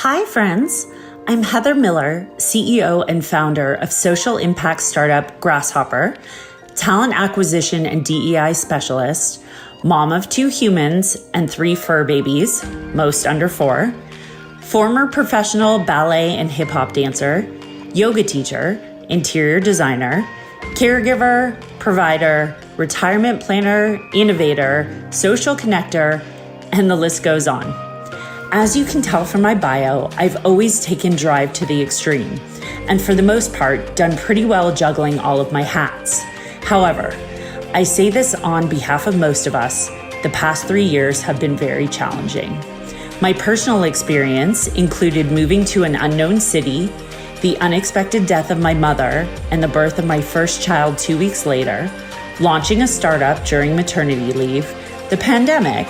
Hi, friends. I'm Heather Miller, CEO and founder of social impact startup Grasshopper, talent acquisition and DEI specialist, mom of 2 humans and 3 fur babies, most under 4, former professional ballet and hip hop dancer, yoga teacher, interior designer, caregiver, provider, retirement planner, innovator, social connector, and the list goes on. As you can tell from my bio, I've always taken drive to the extreme, and for the most part, done pretty well juggling all of my hats. However, I say this on behalf of most of us, the past 3 years have been very challenging. My personal experience included moving to an unknown city, the unexpected death of my mother, and the birth of my first child 2 weeks later, launching a startup during maternity leave, the pandemic,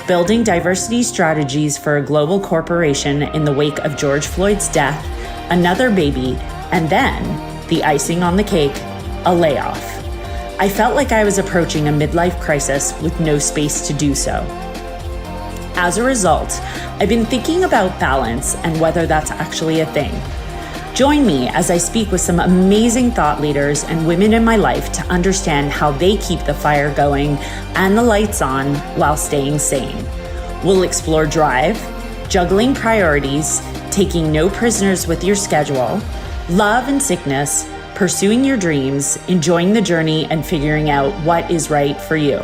building diversity strategies for a global corporation in the wake of George Floyd's death, another baby, and then, the icing on the cake, a layoff. I felt like I was approaching a midlife crisis with no space to do so. As a result, I've been thinking about balance and whether that's actually a thing. Join me as I speak with some amazing thought leaders and women in my life to understand how they keep the fire going and the lights on while staying sane. We'll explore drive, juggling priorities, taking no prisoners with your schedule, love and sickness, pursuing your dreams, enjoying the journey, and figuring out what is right for you.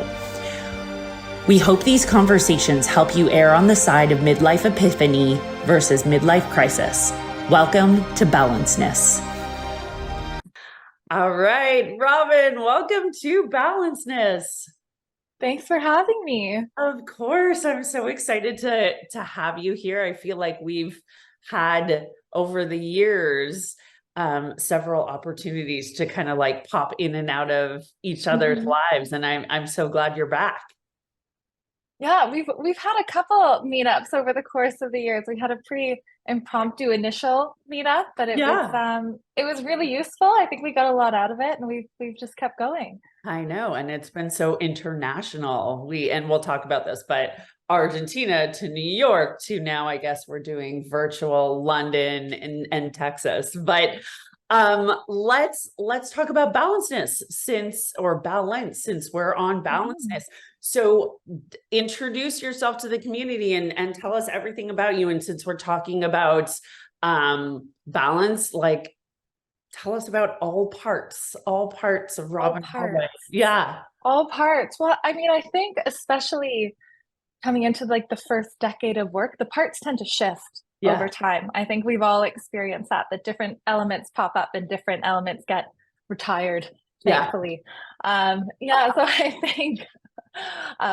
We hope these conversations help you err on the side of midlife epiphany versus midlife crisis. Welcome to Balancedness. All right, Robin, welcome to Balancedness. Thanks for having me. Of course, I'm so excited to have you here. I feel like we've had over the years several opportunities to kind of like pop in and out of each other's lives, and I'm so glad you're back. Yeah, we've had a couple meetups over the course of the years. We had a pretty impromptu initial meetup, but it was really useful. I think we got a lot out of it, and we've just kept going. I know, and it's been so international. We'll talk about this, but Argentina to New York to now, I guess we're doing virtual London and Texas. But let's talk about balancedness since we're on balancedness. So introduce yourself to the community and tell us everything about you. And since we're talking about balance, like tell us about all parts of Robin Holloway. Yeah. All parts. Well, I mean, I think especially coming into like the first decade of work, the parts tend to shift over time. I think we've all experienced that different elements pop up and different elements get retired, thankfully. So I think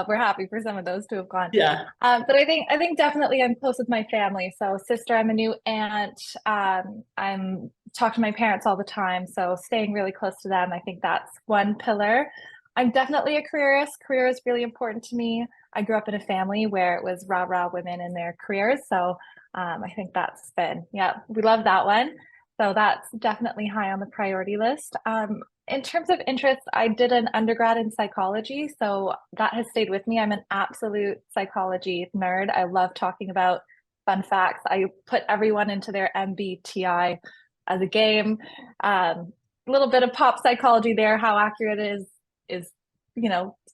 we're happy for some of those to have gone. But I think definitely I'm close with my family. So sister, I'm a new aunt. I'm talk to my parents all the time. So staying really close to them. I think that's one pillar. I'm definitely a careerist. Career is really important to me. I grew up in a family where it was rah women in their careers. So I think that's been, we love that one. So that's definitely high on the priority list. In terms of interests, I did an undergrad in psychology, so that has stayed with me. I'm an absolute psychology nerd. I love talking about fun facts. I put everyone into their MBTI as a game. A little bit of pop psychology there. How accurate it is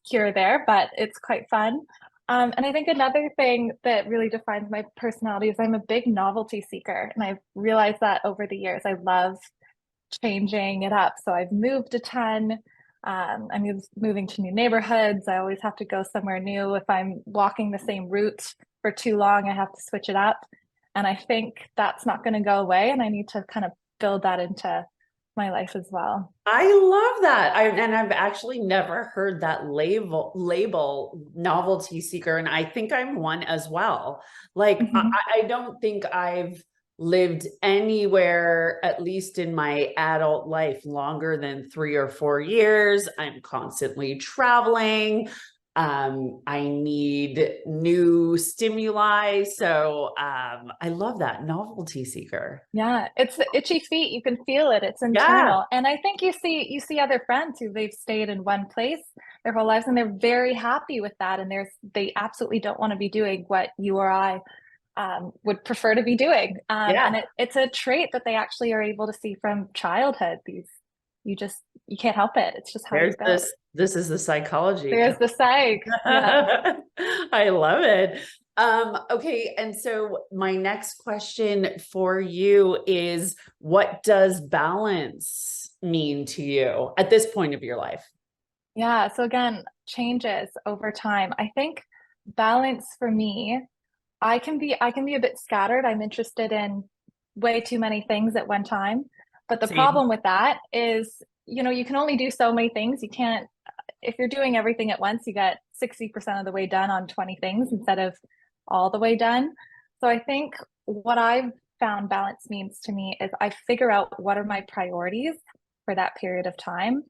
here or there, but it's quite fun. And I think another thing that really defines my personality is I'm a big novelty seeker, and I've realized that over the years. I love changing it up. So I've moved a ton. I'm moving to new neighborhoods. I always have to go somewhere new. If I'm walking the same route for too long, I have to switch it up. And I think that's not going to go away. And I need to kind of build that into my life as well. I love that. I've actually never heard that label novelty seeker. And I think I'm one as well. Like, I don't think I've lived anywhere, at least in my adult life, longer than 3 or 4 years. I'm constantly traveling. I need new stimuli. So I love that novelty seeker. Yeah, it's the itchy feet. You can feel it. It's internal. And I think you see other friends who they've stayed in one place their whole lives and they're very happy with that. And they absolutely don't want to be doing what you or I would prefer to be doing. Yeah. And it's a trait that they actually are able to see from childhood. You just, you can't help it. It's just how you're There's built. this is the psychology. There's the psych. Yeah. I love it. Okay, and so my next question for you is, what does balance mean to you at this point of your life? Yeah. So again, changes over time. I think balance for me, I can be a bit scattered. I'm interested in way too many things at one time. But the Same. problem with that is, you can only do so many things. You can't, if you're doing everything at once, you get 60% of the way done on 20 things instead of all the way done. So I think what I've found balance means to me is I figure out what are my priorities for that period of time,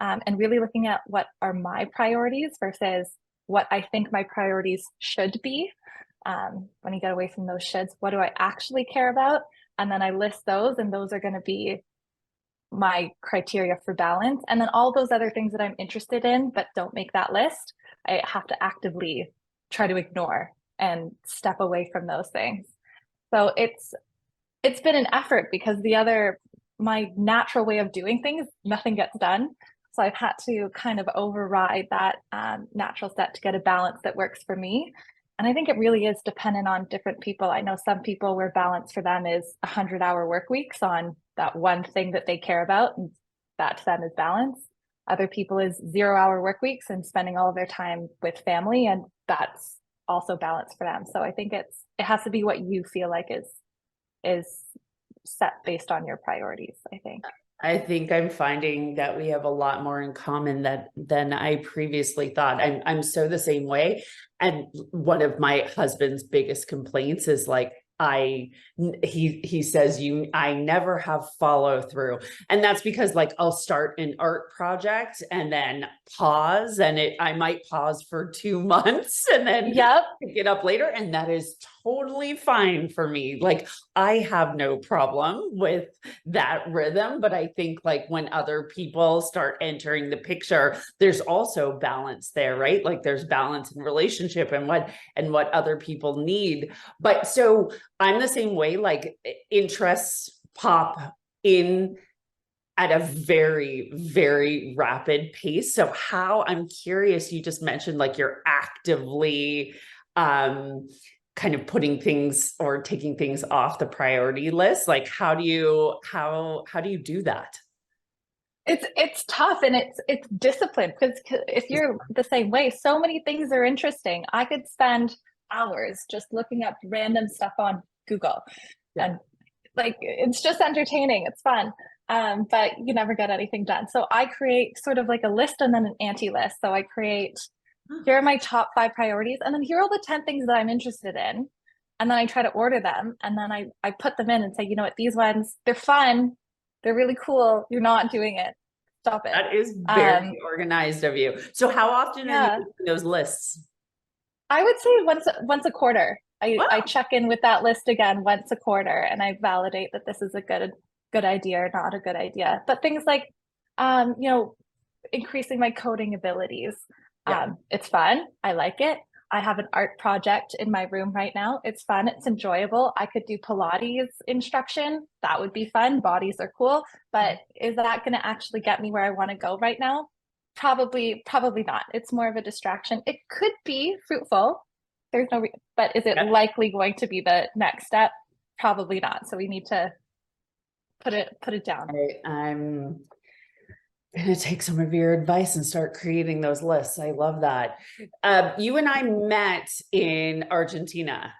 and really looking at what are my priorities versus what I think my priorities should be. When you get away from those shoulds, what do I actually care about? And then I list those, and those are going to be my criteria for balance. And then all those other things that I'm interested in but don't make that list, I have to actively try to ignore and step away from those things. So it's been an effort because my natural way of doing things, nothing gets done. So I've had to kind of override that natural set to get a balance that works for me. And I think it really is dependent on different people. I know some people where balance for them is 100-hour work weeks on that one thing that they care about, and that to them is balance. Other people is 0-hour work weeks and spending all of their time with family, and that's also balance for them. So I think it has to be what you feel like is set based on your priorities, I think. I think I'm finding that we have a lot more in common than I previously thought. I'm so the same way. And one of my husband's biggest complaints is like, he says I never have follow through. And that's because like I'll start an art project and then pause, and I might pause for 2 months and then Yep. pick it up later. And that is totally fine for me. Like I have no problem with that rhythm, but I think like when other people start entering the picture, there's also balance there, right? Like there's balance in relationship and what other people need. But so I'm the same way, like interests pop in at a very, very rapid pace. So I'm curious, you just mentioned like you're actively kind of putting things or taking things off the priority list. Like how do you do that? It's tough, and it's discipline, because if you're the same way, so many things are interesting. I could spend hours just looking up random stuff on Google. Yeah. And like it's just entertaining, it's fun. But you never get anything done. So I create sort of like a list and then an anti-list. So I create, here are my top 5 priorities, and then here are all the 10 things that I'm interested in. And then I try to order them, and then I put them in and say, you know what, these ones, they're fun, they're really cool. You're not doing it. Stop it. That is very organized of you. So how often are you making those lists? I would say once a quarter. I check in with that list again once a quarter, and I validate that this is a good idea or not a good idea. But things like increasing my coding abilities. It's fun. I like it. I have an art project in my room right now. It's fun. It's enjoyable. I could do Pilates instruction. That would be fun. Bodies are cool. But is that going to actually get me where I want to go right now? Probably not. It's more of a distraction. It could be fruitful. There's no, but is it likely going to be the next step? Probably not. So we need to put it down. I'm going to take some of your advice and start creating those lists. I love that. You and I met in Argentina.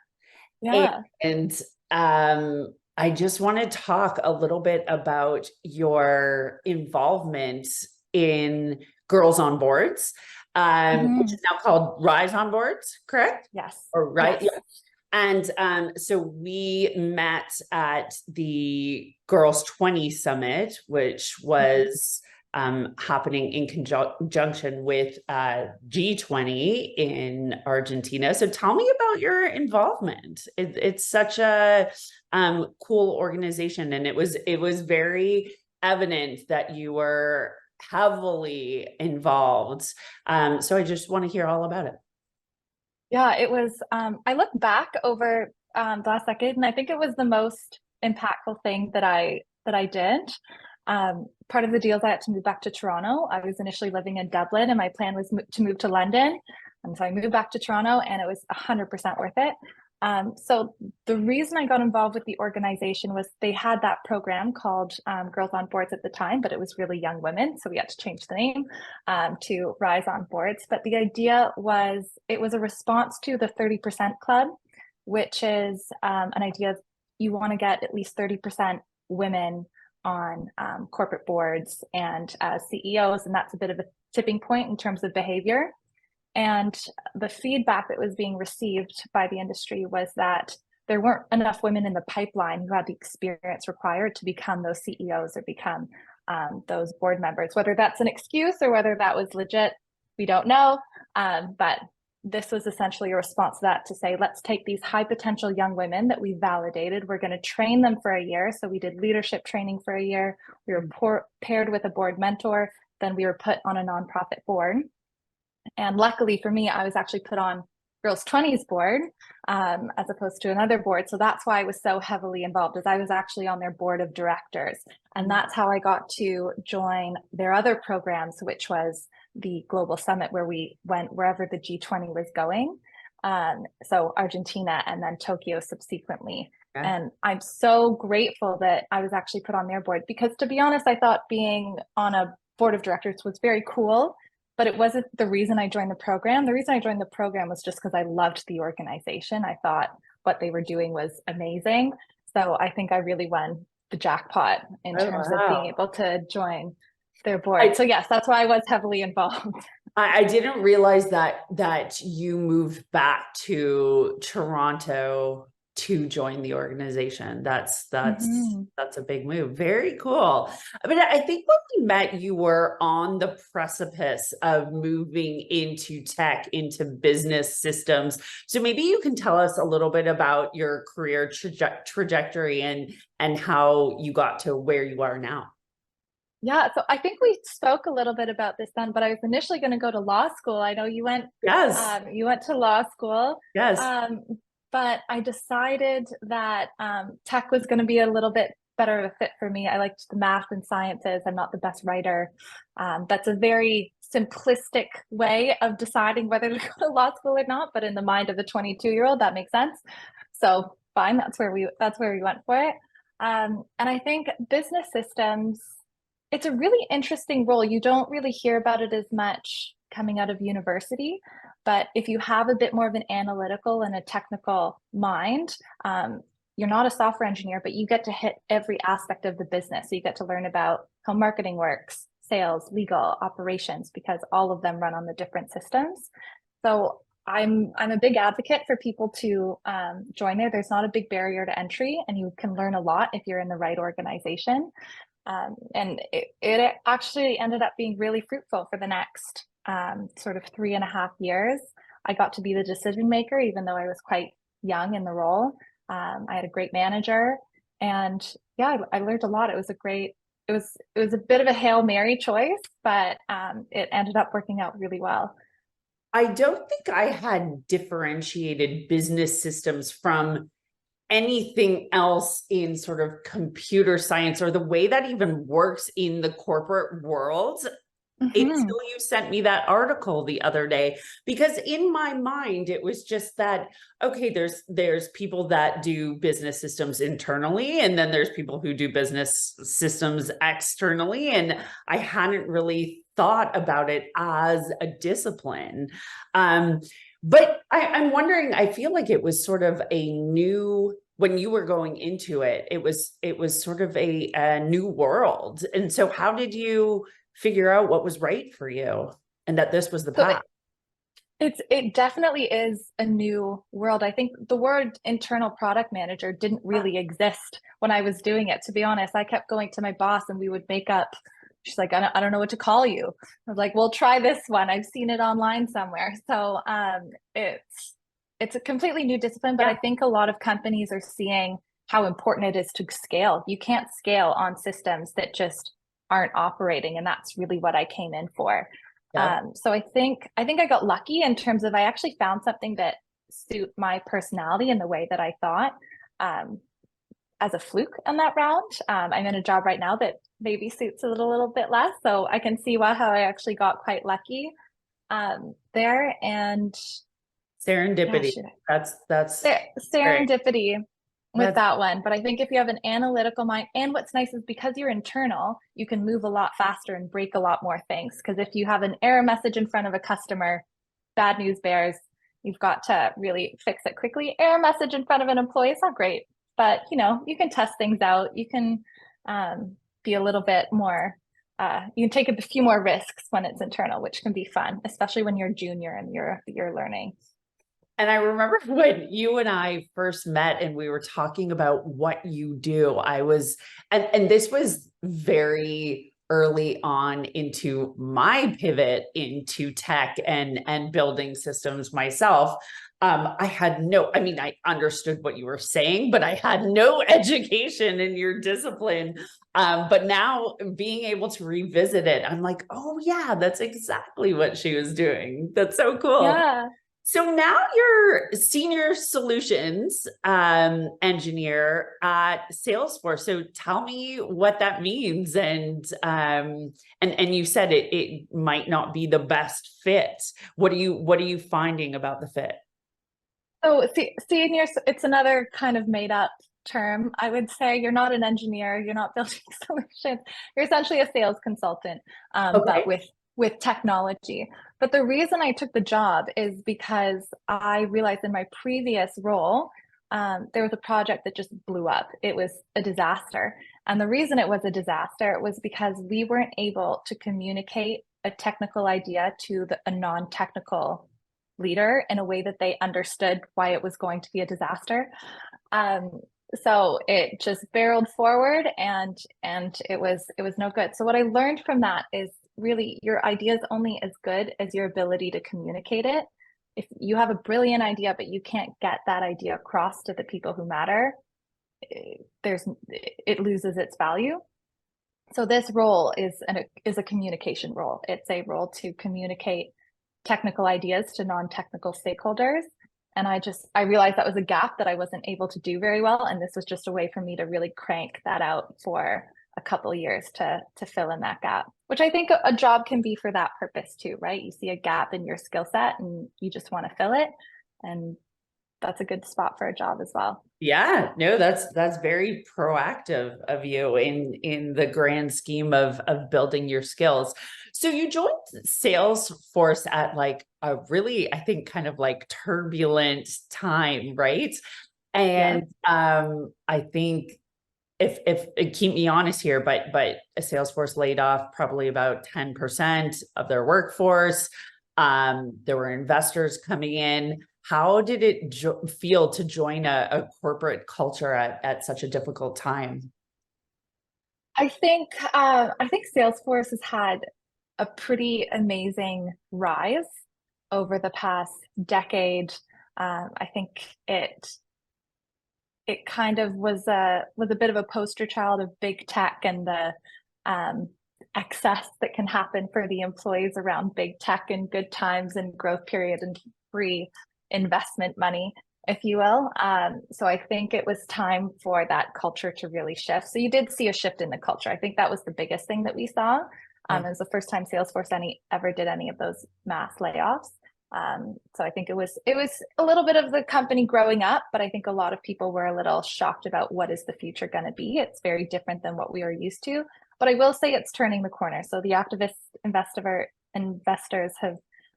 Yeah. And I just want to talk a little bit about your involvement in Girls on Boards, which is now called Rise on Boards, correct? Yes. Or right? Yes. Yeah. And so we met at the Girls 20 Summit, which was happening in conjunction with G20 in Argentina. So tell me about your involvement. It's such a cool organization, and it was very evident that you were heavily involved. So I just want to hear all about it. Yeah, it was, I look back over the last decade, and I think it was the most impactful thing that I did. Part of the deal is I had to move back to Toronto. I was initially living in Dublin, and my plan was to move to London. And so I moved back to Toronto, and it was 100% worth it. So the reason I got involved with the organization was they had that program called Girls on Boards at the time, but it was really young women. So we had to change the name to Rise on Boards. But the idea was it was a response to the 30% Club, which is an idea of you want to get at least 30% women on corporate boards and CEOs. And that's a bit of a tipping point in terms of behavior. And the feedback that was being received by the industry was that there weren't enough women in the pipeline who had the experience required to become those CEOs or become those board members. Whether that's an excuse or whether that was legit, we don't know. But this was essentially a response to that, to say, let's take these high potential young women that we validated. We're going to train them for a year. So we did leadership training for a year. We were paired with a board mentor. Then we were put on a nonprofit board. And luckily for me, I was actually put on Girls 20s board as opposed to another board. So that's why I was so heavily involved, as I was actually on their board of directors. And that's how I got to join their other programs, which was the Global Summit, where we went wherever the G20 was going. So Argentina and then Tokyo subsequently. Okay. And I'm so grateful that I was actually put on their board, because to be honest, I thought being on a board of directors was very cool. But it wasn't the reason I joined the program. The reason I joined the program was just because I loved the organization. I thought what they were doing was amazing. So I think I really won the jackpot in terms of being able to join their board. So yes, that's why I was heavily involved. I didn't realize that you moved back to Toronto to join the organization. That's a big move. Very cool. I mean, I think when we met, you were on the precipice of moving into tech, into business systems. So maybe you can tell us a little bit about your career trajectory and how you got to where you are now. Yeah, so I think we spoke a little bit about this then, but I was initially going to go to law school. I know you went. Yes. You went to law school. Yes. But I decided that tech was going to be a little bit better of a fit for me. I liked the math and sciences. I'm not the best writer. That's a very simplistic way of deciding whether to go to law school or not. But in the mind of a 22-year-old, that makes sense. So fine, that's where we went for it. And I think business systems, it's a really interesting role. You don't really hear about it as much coming out of university. But if you have a bit more of an analytical and a technical mind, you're not a software engineer, but you get to hit every aspect of the business. So you get to learn about how marketing works, sales, legal, operations, because all of them run on the different systems. So I'm a big advocate for people to join there. There's not a big barrier to entry, and you can learn a lot if you're in the right organization. And it actually ended up being really fruitful for the next sort of 3.5 years. I got to be the decision maker, even though I was quite young in the role. I had a great manager, and yeah, I learned a lot. It was a bit of a Hail Mary choice, but it ended up working out really well. I don't think I had differentiated business systems from anything else in sort of computer science or the way that even works in the corporate world until you sent me that article the other day. Because in my mind, it was just that, okay, there's people that do business systems internally, and then there's people who do business systems externally. And I hadn't really thought about it as a discipline. But I'm wondering, I feel like it was sort of a new, when you were going into it, it was sort of a new world. And so how did you figure out what was right for you and that this was the path? It definitely is a new world. I think the word internal product manager didn't really exist when I was doing it. To be honest, I kept going to my boss and we would make up. She's like, I don't know what to call you. I was like, well, try this one. I've seen it online somewhere. So it's a completely new discipline, but I think a lot of companies are seeing how important it is to scale. You can't scale on systems that just aren't operating, and that's really what I came in for. So I think I got lucky in terms of I actually found something that suit my personality and the way that I thought, as a fluke on that round. I'm in a job right now that maybe suits it a little bit less. So I can see how I actually got quite lucky there. And Serendipity. That's great. serendipity with That's that one. But I think if you have an analytical mind, and what's nice is because you're internal, you can move a lot faster and break a lot more things. Because if you have an error message in front of a customer, bad news bears, you've got to really fix it quickly. Error message in front of an employee is not great, but you can test things out. You can be a little bit more. You can take a few more risks when it's internal, which can be fun, especially when you're junior and you're learning. And I remember when you and I first met and we were talking about what you do, and this was very early on into my pivot into tech and building systems myself. I understood what you were saying, but I had no education in your discipline. But now being able to revisit it, I'm like, oh yeah, that's exactly what she was doing. That's so cool. Yeah. So now you're senior solutions engineer at Salesforce. So tell me what that means. And you said it might not be the best fit. What are you finding about the fit? So senior, it's another kind of made up term. I would say you're not an engineer, you're not building solutions. You're essentially a sales consultant, but with technology. But the reason I took the job is because I realized in my previous role, there was a project that just blew up. It was a disaster. And the reason it was a disaster was because we weren't able to communicate a technical idea to a non-technical leader in a way that they understood why it was going to be a disaster. So it just barreled forward and it was no good. So what I learned from that is really your idea is only as good as your ability to communicate it. If you have a brilliant idea, but you can't get that idea across to the people who matter, it loses its value. So this role is a communication role. It's a role to communicate technical ideas to non-technical stakeholders. And I realized that was a gap that I wasn't able to do very well. And this was just a way for me to really crank that out for a couple of years to fill in that gap, which I think a job can be for that purpose too, right? You see a gap in your skill set and you just want to fill it. And that's a good spot for a job as well. Yeah, no, that's very proactive of you in the grand scheme of building your skills. So you joined Salesforce at like a really, I think, kind of like turbulent time, right? And I think if keep me honest here, but Salesforce laid off probably about 10% of their workforce. There were investors coming in. How did it feel to join a corporate culture at such a difficult time? I think Salesforce has had a pretty amazing rise over the past decade. I think it kind of was a bit of a poster child of big tech and the excess that can happen for the employees around big tech and good times and growth period and free investment money, if you will. So I think it was time for that culture to really shift. So you did see a shift in the culture. I think that was the biggest thing that we saw. It was the first time Salesforce ever did any of those mass layoffs. So I think it was a little bit of the company growing up, but I think a lot of people were a little shocked about what is the future going to be. It's very different than what we are used to, but I will say it's turning the corner. So the activist investors have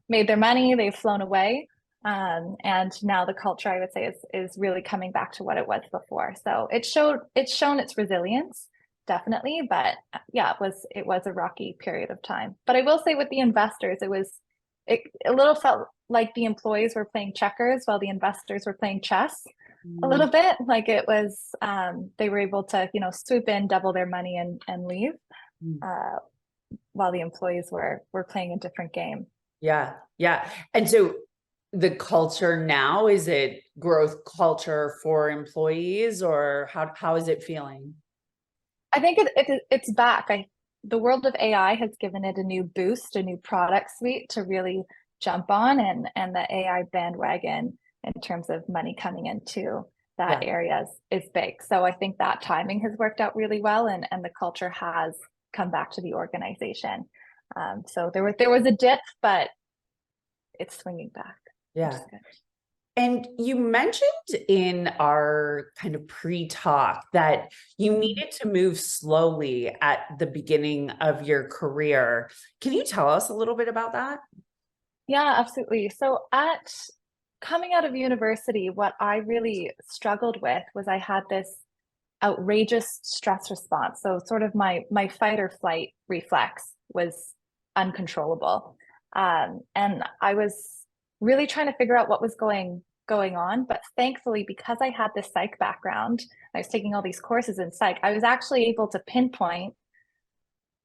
made their money, they've flown away. And now the culture, I would say, is really coming back to what it was before. So it's shown its resilience, definitely. But yeah, it was a rocky period of time. But I will say with the investors, it a little felt like the employees were playing checkers while the investors were playing chess a little bit. Like it was, they were able to, swoop in, double their money and leave, while the employees were playing a different game. Yeah. Yeah. And so the culture now, is it growth culture for employees, or how is it feeling? I think it's back. The world of AI has given it a new boost, a new product suite to really jump on, and the AI bandwagon in terms of money coming into that area is big. So I think that timing has worked out really well, and the culture has come back to the organization. So there was a dip, but it's swinging back. Yeah. And you mentioned in our kind of pre-talk that you needed to move slowly at the beginning of your career. Can you tell us a little bit about that? Yeah, absolutely. So coming out of university, what I really struggled with was I had this outrageous stress response. So sort of my fight or flight reflex was uncontrollable. And I was really trying to figure out what was going on. But thankfully, because I had this psych background, I was taking all these courses in psych, I was actually able to pinpoint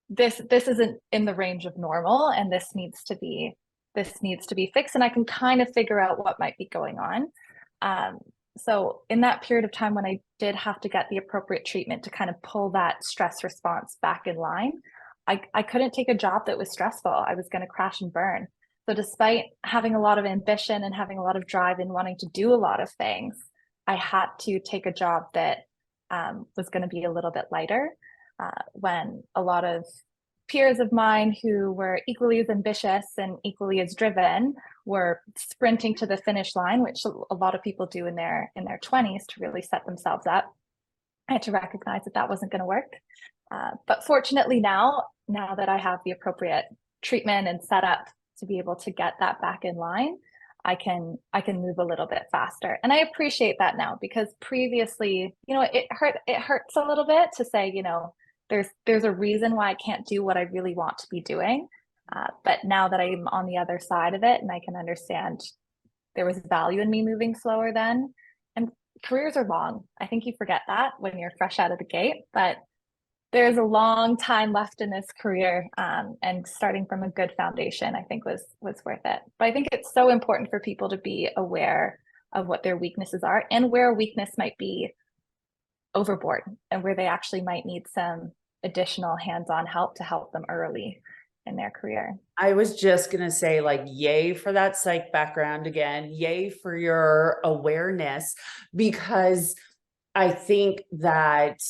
this isn't in the range of normal, and this needs to be fixed, and I can kind of figure out what might be going on. So in that period of time when I did have to get the appropriate treatment to kind of pull that stress response back in line, I couldn't take a job that was stressful. I was going to crash and burn. So despite having a lot of ambition and having a lot of drive and wanting to do a lot of things, I had to take a job that was going to be a little bit lighter, when a lot of peers of mine who were equally as ambitious and equally as driven were sprinting to the finish line, which a lot of people do in their 20s to really set themselves up. I had to recognize that wasn't going to work. But fortunately now that I have the appropriate treatment and setup to be able to get that back in line, I can move a little bit faster. And I appreciate that now, because previously, it hurts a little bit to say, there's a reason why I can't do what I really want to be doing. But now that I'm on the other side of it and I can understand there was value in me moving slower then. And careers are long. I think you forget that when you're fresh out of the gate, but there's a long time left in this career, and starting from a good foundation, I think was worth it. But I think it's so important for people to be aware of what their weaknesses are and where a weakness might be overboard and where they actually might need some additional hands-on help to help them early in their career. I was just going to say, like, yay for that psych background again, yay for your awareness, because I think that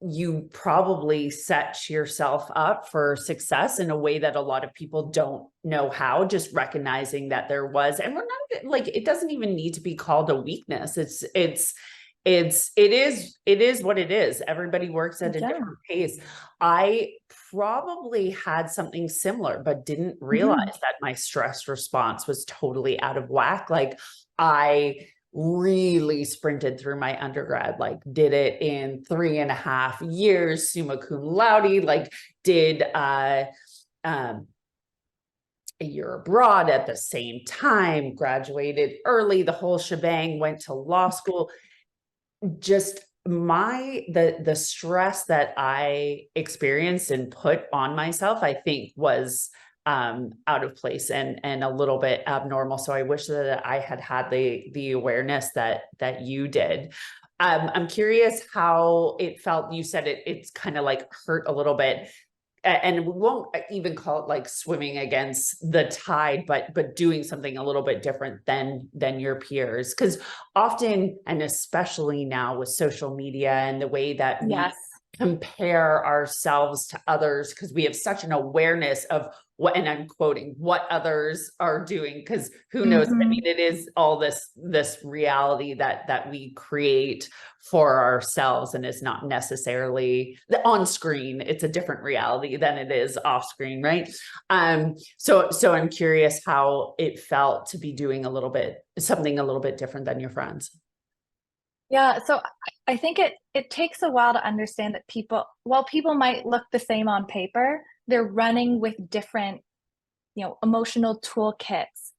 you probably set yourself up for success in a way that a lot of people don't know how, just recognizing that there was, and we're not like, it doesn't even need to be called a weakness. It is what it is. Everybody works at a different pace. I probably had something similar, but didn't realize that my stress response was totally out of whack. Like, I really sprinted through my undergrad, like did it in 3.5 years, summa cum laude, like did a year abroad at the same time, graduated early, the whole shebang, went to law school. Just the stress that I experienced and put on myself, I think was out of place and a little bit abnormal. So I wish that I had the awareness that you did. I'm curious how it felt. You said it's kind of like hurt a little bit, and we won't even call it like swimming against the tide, but doing something a little bit different than your peers. Because often, and especially now with social media and the way that we compare ourselves to others, because we have such an awareness of what, and I'm quoting, what others are doing, because who knows? I mean, it is all this reality that we create for ourselves, and it's not necessarily on screen. It's a different reality than it is off screen, right? So I'm curious how it felt to be doing something a little bit different than your friends. Yeah, so I think it takes a while to understand that while people might look the same on paper, they're running with different, emotional toolkits,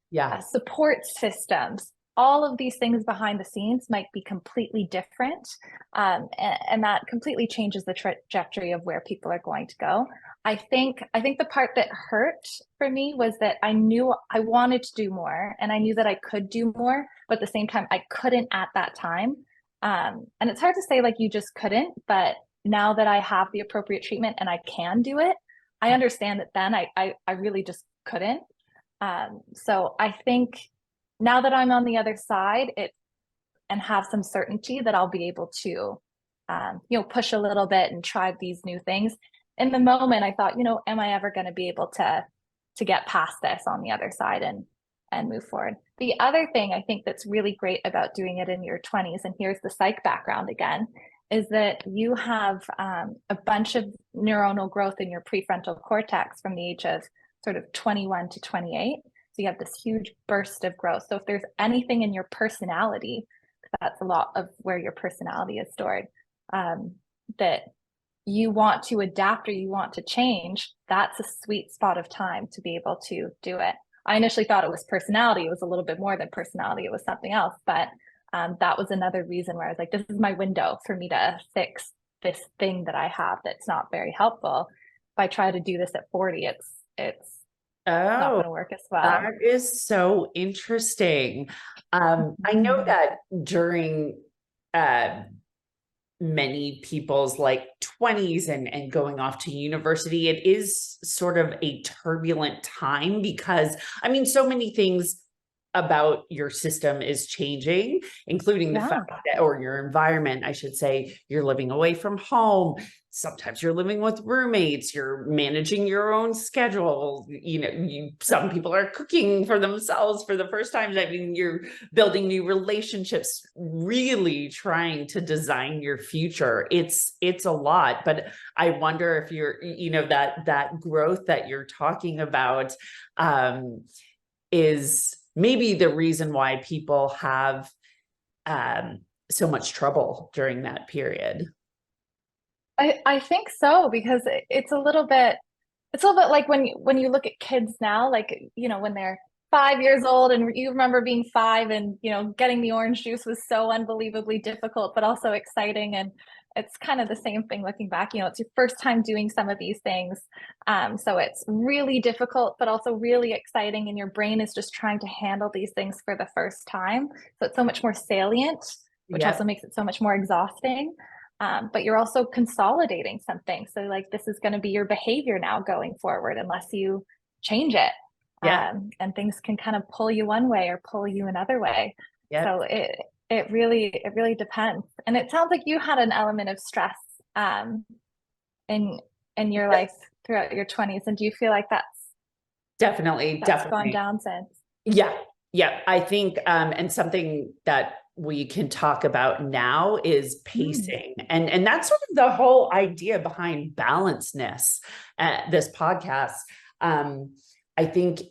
support systems. All of these things behind the scenes might be completely different, and that completely changes the trajectory of where people are going to go. I think the part that hurt for me was that I knew I wanted to do more, and I knew that I could do more, but at the same time, I couldn't at that time. And it's hard to say like you just couldn't, but now that I have the appropriate treatment and I can do it, I understand that then I really just couldn't. So I think now that I'm on the other side, and have some certainty that I'll be able to, push a little bit and try these new things. In the moment, I thought, am I ever going to be able to get past this on the other side and move forward? The other thing I think that's really great about doing it in your 20s, and here's the psych background again, is that you have a bunch of neuronal growth in your prefrontal cortex from the age of sort of 21 to 28. So you have this huge burst of growth. So if there's anything in your personality, that's a lot of where your personality is stored, that you want to adapt or you want to change, that's a sweet spot of time to be able to do it. I initially thought it was personality. It was a little bit more than personality. It was something else. But that was another reason where I was like, this is my window for me to fix this thing that I have that's not very helpful. If I try to do this at 40, it's not going to work as well. That is so interesting. I know that during many people's like 20s and going off to university, it is sort of a turbulent time because, I mean, so many things about your system is changing, including the fact that, or your environment, I should say, you're living away from home. Sometimes you're living with roommates, you're managing your own schedule. Some people are cooking for themselves for the first time. I mean, you're building new relationships, really trying to design your future. It's a lot, but I wonder if you're, that growth that you're talking about is maybe the reason why people have so much trouble during that period. I think so, because it's a little bit like when you look at kids now, like, when they're 5 years old and you remember being 5 and, getting the orange juice was so unbelievably difficult, but also exciting. And it's kind of the same thing looking back, it's your first time doing some of these things. So it's really difficult, but also really exciting. And your brain is just trying to handle these things for the first time. So it's so much more salient, which also makes it so much more exhausting. But you're also consolidating something. So like, this is going to be your behavior now going forward, unless you change it. And things can kind of pull you one way or pull you another way. So it really depends. And it sounds like you had an element of stress in your life throughout your 20s. And do you feel like that's definitely gone down since? Yeah. I think, and something that we can talk about now is pacing. And that's sort of the whole idea behind balancedness at this podcast. I think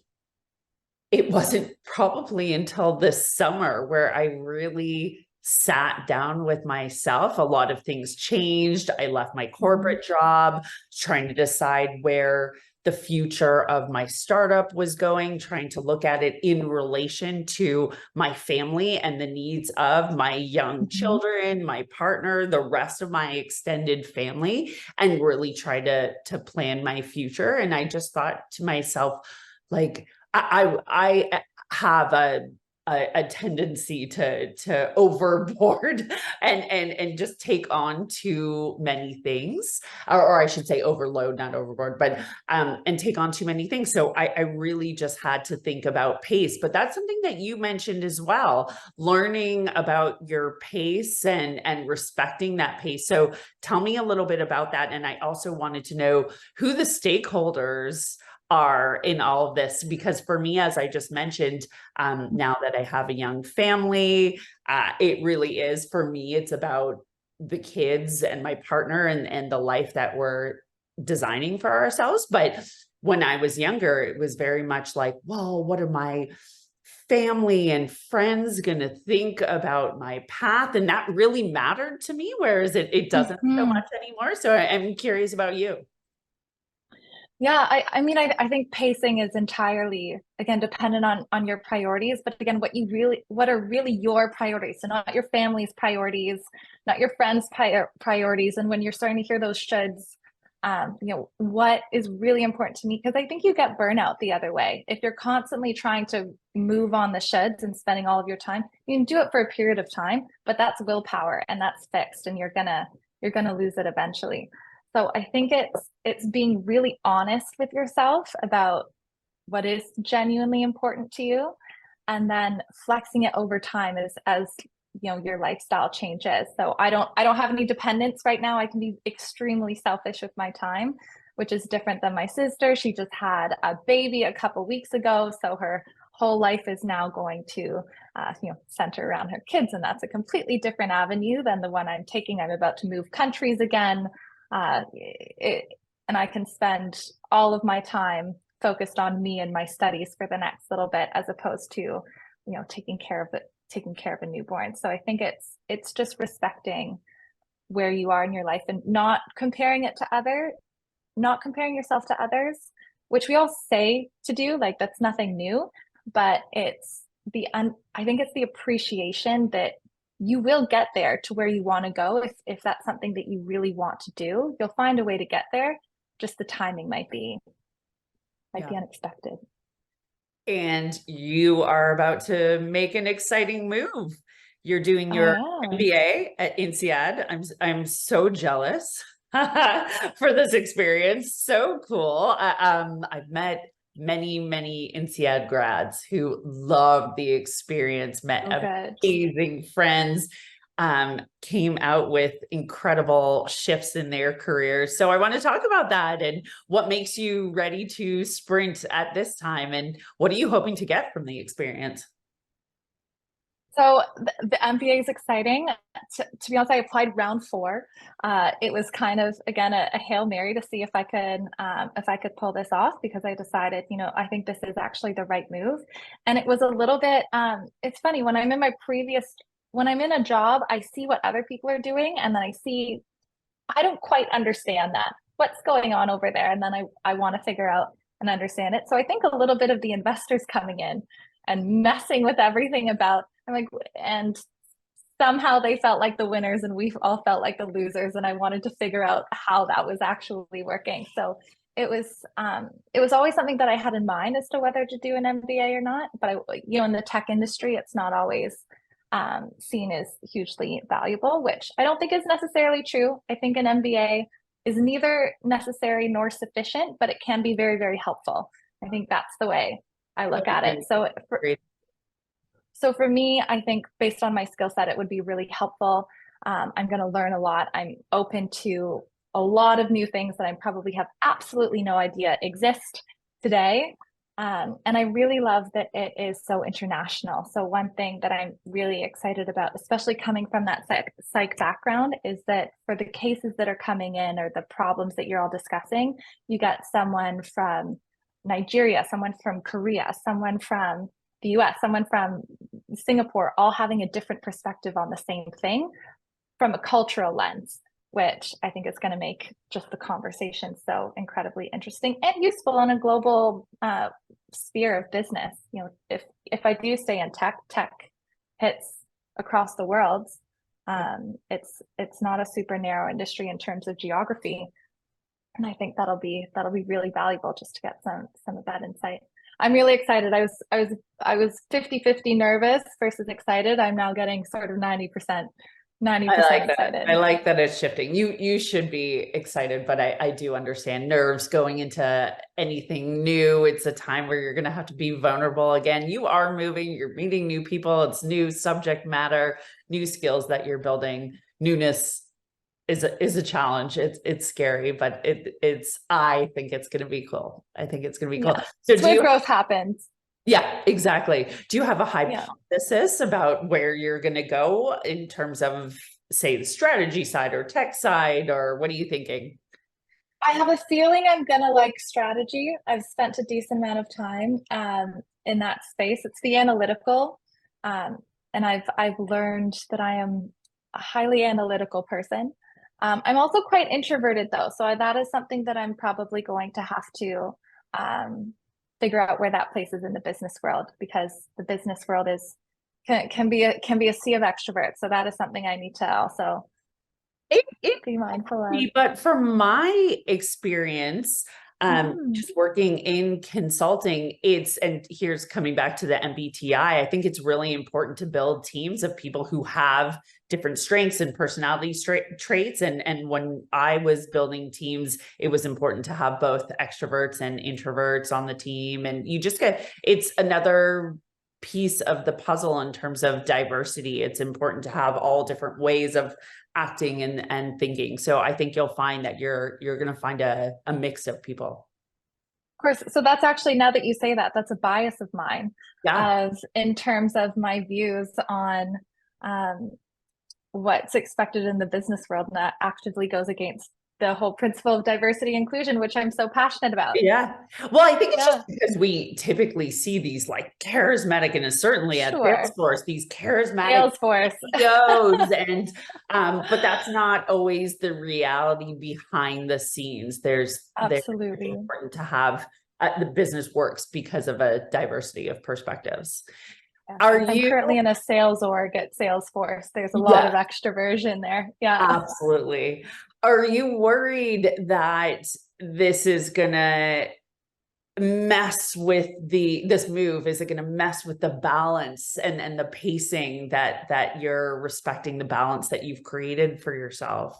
it wasn't probably until this summer where I really sat down with myself. A lot of things changed. I left my corporate job, trying to decide where the future of my startup was going, trying to look at it in relation to my family and the needs of my young children, my partner, the rest of my extended family, and really try to plan my future. And I just thought to myself, like, I have a tendency to overboard and just take on too many things, or I should say overload, not overboard, but and take on too many things. So I really just had to think about pace. But that's something that you mentioned as well, learning about your pace and respecting that pace. So tell me a little bit about that. And I also wanted to know who the stakeholders are in all of this, because for me, as I just mentioned, now that I have a young family, it really is, for me, it's about the kids and my partner and the life that we're designing for ourselves. But when I was younger, it was very much like, well, what are my family and friends going to think about my path? And that really mattered to me, whereas it doesn't so much anymore. So I'm curious about you. Yeah, I mean, I think pacing is entirely, again, dependent on your priorities, but again, what are really your priorities? So not your family's priorities, not your friends' priorities. And when you're starting to hear those shoulds, what is really important to me? Because I think you get burnout the other way. If you're constantly trying to move on the shoulds and spending all of your time, you can do it for a period of time, but that's willpower and that's fixed, and you're gonna lose it eventually. So I think it's being really honest with yourself about what is genuinely important to you, and then flexing it over time as your lifestyle changes. So I don't have any dependents right now. I can be extremely selfish with my time, which is different than my sister. She just had a baby a couple weeks ago, so her whole life is now going to center around her kids, and that's a completely different avenue than the one I'm taking. I'm about to move countries again, and I can spend all of my time focused on me and my studies for the next little bit, as opposed to taking care of a newborn. So I think it's just respecting where you are in your life and not comparing yourself to others, which we all say to do, like that's nothing new, but I think it's the appreciation that you will get there to where you want to go. If that's something that you really want to do, you'll find a way to get there. Just the timing might be unexpected. And you are about to make an exciting move. You're doing your MBA at INSEAD. I'm so jealous for this experience. So cool. I've met many INSEAD grads who loved the experience, met amazing friends, came out with incredible shifts in their careers. So I want to talk about that and what makes you ready to sprint at this time, and what are you hoping to get from the experience? So the MBA is exciting. To be honest, I applied round 4. It was kind of, again, a Hail Mary to see if I could pull this off, because I decided, I think this is actually the right move. And it was a little bit, it's funny, when I'm in a job, I see what other people are doing, and then I don't quite understand that. What's going on over there? And then I want to figure out and understand it. So I think a little bit of the investors coming in and messing with everything and somehow they felt like the winners and we all felt like the losers. And I wanted to figure out how that was actually working. So it was always something that I had in mind as to whether to do an MBA or not. But in the tech industry, it's not always seen as hugely valuable, which I don't think is necessarily true. I think an MBA is neither necessary nor sufficient, but it can be very, very helpful. I think that's the way I look at it. So for me, I think based on my skill set, it would be really helpful. I'm going to learn a lot. I'm open to a lot of new things that I probably have absolutely no idea exist today. And I really love that it is so international. So one thing that I'm really excited about, especially coming from that psych background, is that for the cases that are coming in or the problems that you're all discussing, you got someone from Nigeria, someone from Korea, someone from the US, someone from Singapore, all having a different perspective on the same thing from a cultural lens, which I think is going to make just the conversation so incredibly interesting and useful on a global sphere of business. If I do stay in tech hits across the world. It's not a super narrow industry in terms of geography. And I think that'll be really valuable just to get some of that insight. I'm really excited. I was 50-50 nervous versus excited. I'm now getting sort of 90% excited. I like that it's shifting. You should be excited, but I do understand nerves going into anything new. It's a time where you're going to have to be vulnerable again. You are moving, you're meeting new people. It's new subject matter, new skills that you're building. Newness is a challenge. It's scary, but I think it's going to be cool. I think it's going to be cool. Yeah. So growth happens. Yeah, exactly. Do you have a hypothesis about where you're going to go in terms of, say, the strategy side or tech side, or what are you thinking? I have a feeling I'm going to like strategy. I've spent a decent amount of time in that space. It's the analytical. And I've learned that I am a highly analytical person. I'm also quite introverted though. So that is something that I'm probably going to have to figure out where that places in the business world, because the business world can be a sea of extroverts. So that is something I need to also be mindful of. But from my experience, just working in consulting, and here's coming back to the MBTI, I think it's really important to build teams of people who have different strengths and personality traits. And when I was building teams, it was important to have both extroverts and introverts on the team. And you just it's another piece of the puzzle in terms of diversity. It's important to have all different ways of acting and thinking. So I think you'll find that you're going to find a mix of people. Of course. So that's actually, now that you say that, that's a bias of mine, Yeah. as in terms of my views on um, what's expected in the business world, and that actively goes against the whole principle of diversity and inclusion, which I'm so passionate about. Yeah. Well, I think it's Yeah, just because we typically see these like charismatic, and certainly at sure. Salesforce, these charismatic Salesforce. CEOs, and but that's not always the reality behind the scenes. There's Absolutely. important to have the business works because of a diversity of perspectives. Yes. Are I'm you? currently in a sales org at Salesforce. There's a lot Yeah, of extroversion there. Yeah. absolutely. Are you worried that this is gonna mess with this move? Is it going to mess with the balance and the pacing that you're respecting the balance that you've created for yourself?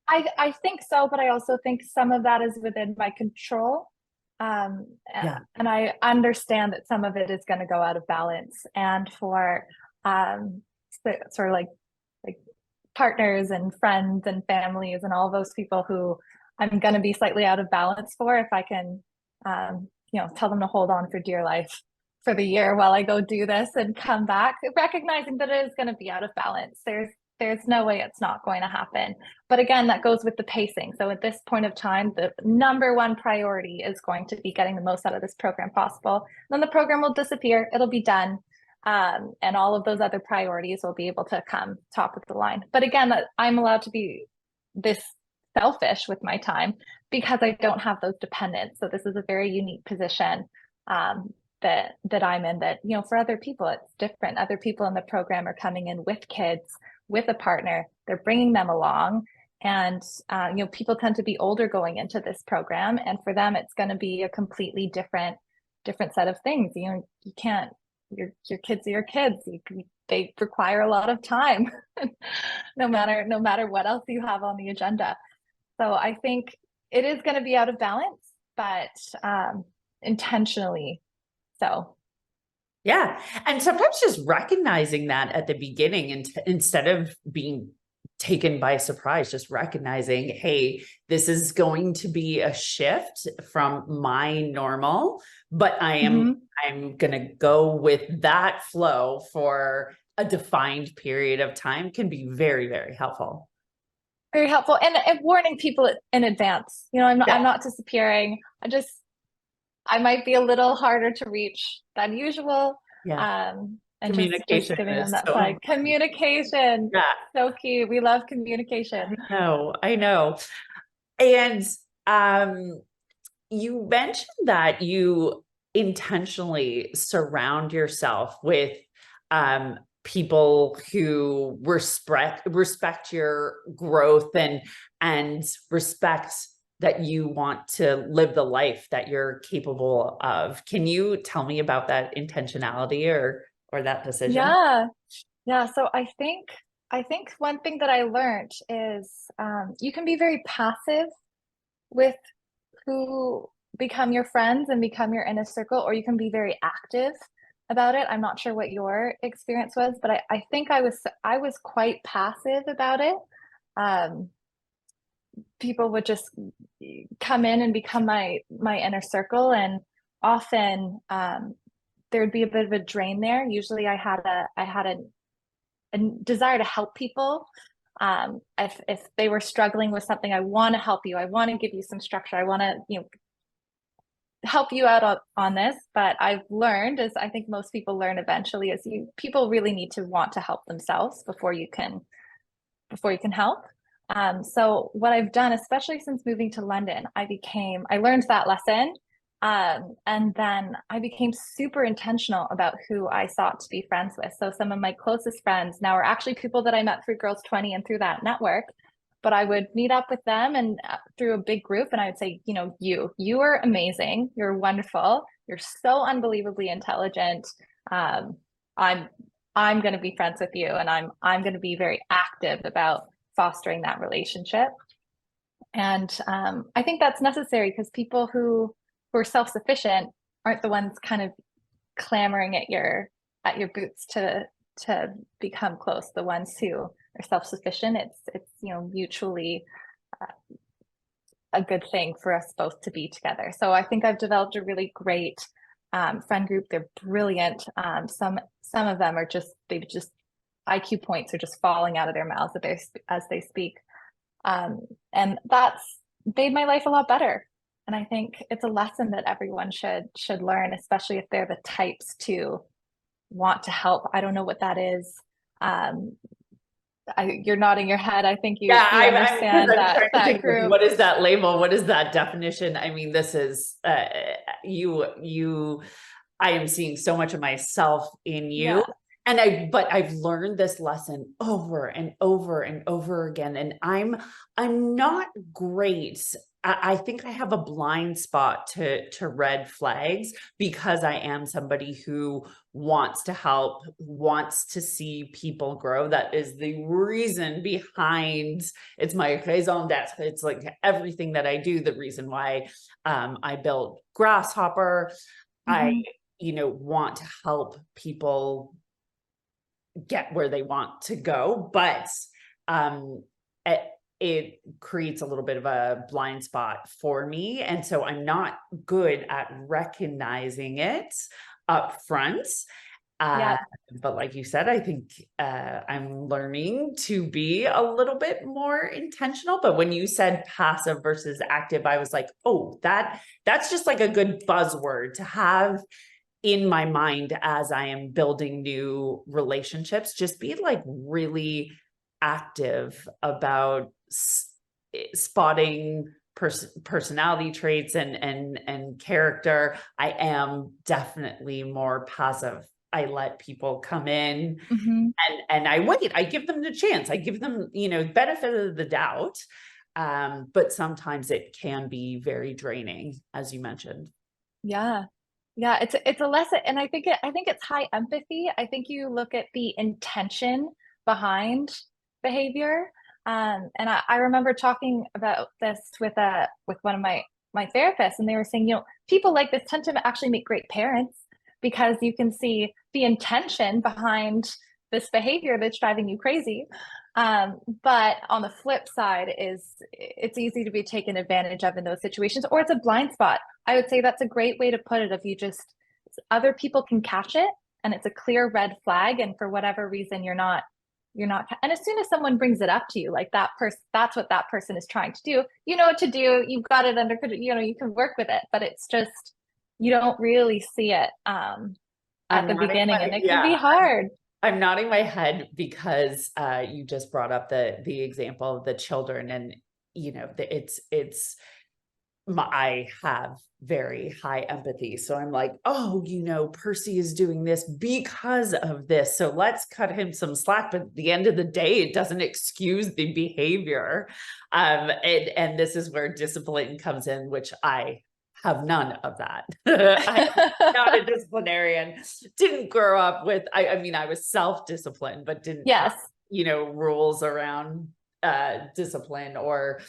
I think so, but I also think some of that is within my control. Yeah. And I understand that some of it is going to go out of balance. And for um, sort of like partners and friends and families and all those people who I'm going to be slightly out of balance for, if I can, tell them to hold on for dear life for the year while I go do this and come back, recognizing that it is going to be out of balance. There's no way it's not going to happen. But again, that goes with the pacing. So at this point of time, the number one priority is going to be getting the most out of this program possible. Then the program will disappear. It'll be done. And all of those other priorities will be able to come top of the line. But again, I'm allowed to be this selfish with my time because I don't have those dependents. So this is a very unique position that I'm in, that, for other people, it's different. Other people in the program are coming in with kids, with a partner, they're bringing them along. And, people tend to be older going into this program. And for them, it's going to be a completely different set of things. You can't, your kids are your kids. They require a lot of time, no matter what else you have on the agenda. So I think it is going to be out of balance, but intentionally so. Yeah. And sometimes just recognizing that at the beginning, and instead of being taken by surprise, just recognizing, hey, this is going to be a shift from my normal, but I'm going to go with that flow for a defined period of time, can be very, very helpful. Very helpful, and warning people in advance. I'm not disappearing. I might be a little harder to reach than usual. Yeah. And just Communication giving them is that so flag. Communication. yeah. So key. We love communication. I know. And you mentioned that you intentionally surround yourself with people who respect your growth and respect that you want to live the life that you're capable of. Can you tell me about that intentionality or that decision? Yeah. Yeah. So I think one thing that I learned is you can be very passive with who become your friends and become your inner circle, or you can be very active about it. I'm not sure what your experience was, but I think I was quite passive about it. Um, People would just come in and become my inner circle, and often there would be a bit of a drain there. Usually I had a desire to help people. If they were struggling with something, I want to help you. I want to give you some structure. I want to, help you out on this. But I've learned, as I think most people learn eventually, is people really need to want to help themselves before you can help. So what I've done, especially since moving to London, I learned that lesson. And then I became super intentional about who I sought to be friends with. So some of my closest friends now are actually people that I met through Girls 20 and through that network. But I would meet up with them and through a big group, and I would say, you are amazing. You're wonderful. You're so unbelievably intelligent. I'm going to be friends with you, and I'm going to be very active about fostering that relationship. And I think that's necessary, because people who are self-sufficient aren't the ones kind of clamoring at your boots to become close. The ones who are self-sufficient, it's mutually a good thing for us both to be together. So I think I've developed a really great friend group. They're brilliant. Some of them are they just IQ points are just falling out of their mouths as they speak. And that's made my life a lot better. And I think it's a lesson that everyone should learn, especially if they're the types to want to help. I don't know what that is. You're nodding your head. I think you understand that group. What is that label? What is that definition? I mean, this is I am seeing so much of myself in you. Yeah. But I've learned this lesson over and over and over again. And I'm not great. I think I have a blind spot to red flags because I am somebody who wants to help, wants to see people grow. That is the reason behind, it's my raison d'etre. It's like everything that I do, the reason why I built Grasshopper. I want to help people get where they want to go, but it creates a little bit of a blind spot for me. And so I'm not good at recognizing it up front. But like you said, I think I'm learning to be a little bit more intentional. But when you said passive versus active, I was like, oh, that's just like a good buzzword to have in my mind as I am building new relationships. Just be like really active about spotting personality traits and character. I am definitely more passive. I let people come in and I wait. I give them the chance. I give them, benefit of the doubt. But sometimes it can be very draining, as you mentioned. Yeah. Yeah, it's a lesson, and I think it's high empathy. I think you look at the intention behind behavior, and I remember talking about this with one of my therapists, and they were saying, people like this tend to actually make great parents because you can see the intention behind this behavior that's driving you crazy. But on the flip side it's easy to be taken advantage of in those situations, or it's a blind spot. I would say that's a great way to put it. If you just, other people can catch it and it's a clear red flag, and for whatever reason you're not, and as soon as someone brings it up to you, like that person, that's what that person is trying to do. You know what to do. You've got it under control. You can work with it, but it's just, you don't really see it at the beginning, and it can be hard. I'm nodding my head because you just brought up the example of the children, and I have very high empathy. So I'm like, oh, Percy is doing this because of this. So let's cut him some slack. But at the end of the day, it doesn't excuse the behavior. And this is where discipline comes in, which I have none of that. I'm not a disciplinarian. Didn't grow up with, I mean, I was self-disciplined, but didn't have, rules around discipline or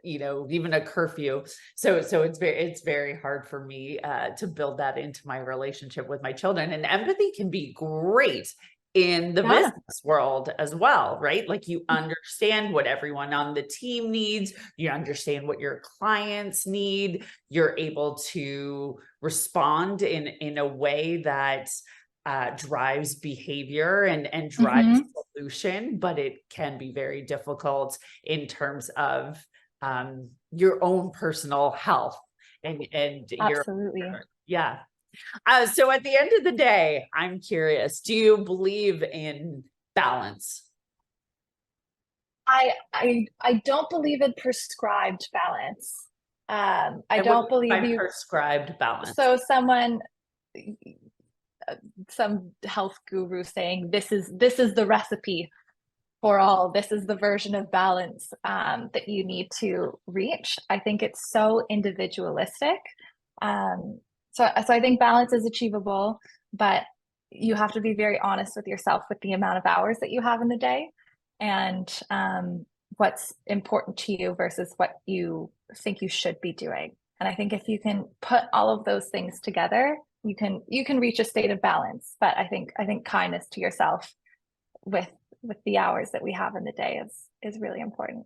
even a curfew. So it's very hard for me to build that into my relationship with my children. And empathy can be great in the business world as well, right? Like you understand what everyone on the team needs, you understand what your clients need, you're able to respond in a way that drives behavior and drives solution, but it can be very difficult in terms of your own personal health and Absolutely. So at the end of the day, I'm curious, do you believe in balance? I don't believe in prescribed balance. I don't believe you prescribed balance. So some health guru saying this is the recipe for all, this is the version of balance that you need to reach. I think it's so individualistic. So I think balance is achievable, but you have to be very honest with yourself with the amount of hours that you have in the day, and what's important to you versus what you think you should be doing. And I think if you can put all of those things together, you can reach a state of balance. But I think kindness to yourself with the hours that we have in the day is really important.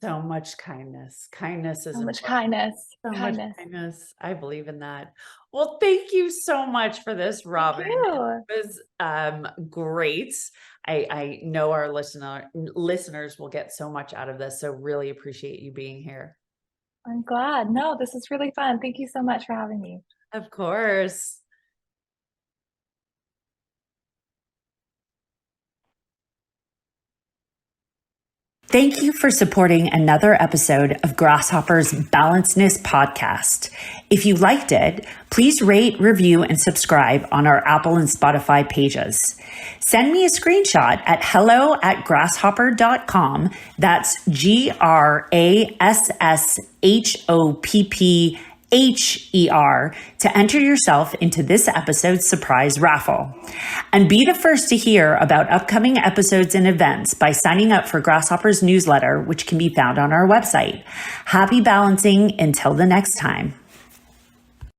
So much kindness. Kindness is So much important. kindness. So much Kindness. kindness. I believe in that. Well, thank you so much for this, Robin. It was great. I know our listeners will get so much out of this. So really appreciate you being here. I'm glad. No, this is really fun. Thank you so much for having me. Of course. Thank you for supporting another episode of Grasshopper's Balancedness podcast. If you liked it, please rate, review, and subscribe on our Apple and Spotify pages. Send me a screenshot at hello@grasshopper.com. That's GRASSHOPPHER to enter yourself into this episode's surprise raffle. And be the first to hear about upcoming episodes and events by signing up for Grasshopper's newsletter, which can be found on our website. Happy balancing until the next time.